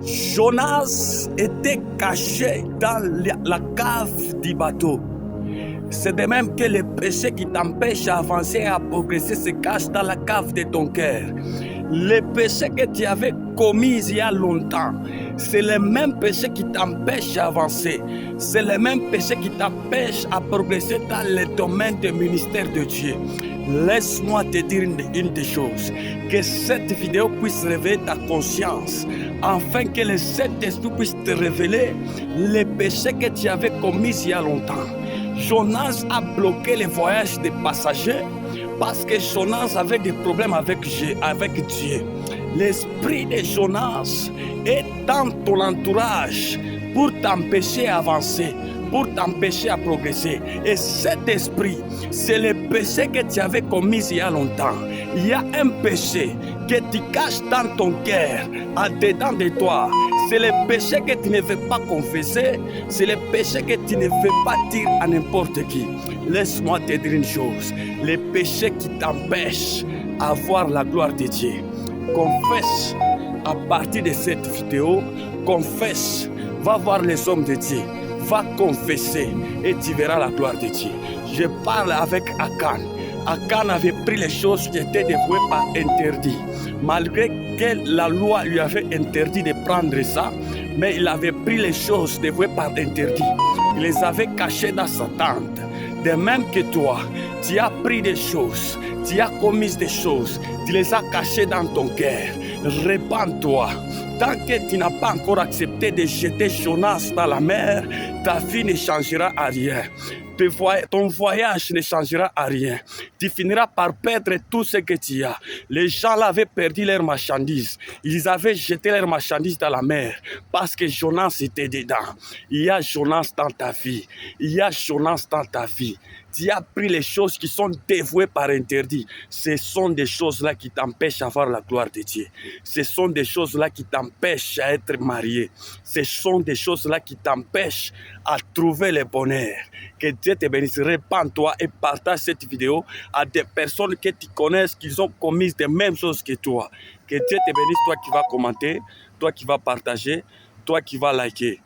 Jonas était caché dans la cave du bateau. C'est de même que le péché qui t'empêche d'avancer et à progresser se cache dans la cave de ton cœur. Le péché que tu avais commis il y a longtemps, c'est le même péché qui t'empêche d'avancer. C'est le même péché qui t'empêche à progresser dans le domaine du ministère de Dieu. Laisse-moi te dire une des choses, que cette vidéo puisse réveiller ta conscience, afin que le Saint-Esprit puisse te révéler les péchés que tu avais commis il y a longtemps. Jonas a bloqué le voyage des passagers parce que Jonas avait des problèmes avec Dieu. L'esprit de Jonas est dans ton entourage pour t'empêcher d'avancer, pour t'empêcher à progresser. Et cet esprit, c'est le péché que tu avais commis il y a longtemps. Il y a un péché que tu caches dans ton cœur, en dedans de toi. C'est le péché que tu ne veux pas confesser. C'est le péché que tu ne veux pas dire à n'importe qui. Laisse-moi te dire une chose. Le péché qui t'empêche à voir la gloire de Dieu. Confesse à partir de cette vidéo. Confesse. Va voir les hommes de Dieu. Va confesser et tu verras la gloire de Dieu. Je parle avec Akan. Akan avait pris les choses qui étaient dévouées par interdit. Malgré que la loi lui avait interdit de prendre ça, mais il avait pris les choses dévouées par interdit. Il les avait cachées dans sa tente. De même que toi, tu as pris des choses, tu as commis des choses, tu les as cachées dans ton cœur. Répands-toi. Tant que tu n'as pas encore accepté de jeter Jonas dans la mer, ta vie ne changera à rien. Ton voyage ne changera à rien. Tu finiras par perdre tout ce que tu as. Les gens là avaient perdu leurs marchandises. Ils avaient jeté leurs marchandises dans la mer parce que Jonas était dedans. Il y a Jonas dans ta vie. Il y a Jonas dans ta vie. Tu as pris les choses qui sont dévouées par interdit. Ce sont des choses-là qui t'empêchent d'avoir la gloire de Dieu. Ce sont des choses-là qui t'empêchent à être marié. Ce sont des choses-là qui t'empêchent à trouver le bonheur. Que Dieu te bénisse. Répands-toi et partage cette vidéo à des personnes que tu connais qui ont commis les mêmes choses que toi. Que Dieu te bénisse, toi qui vas commenter, toi qui vas partager, toi qui vas liker.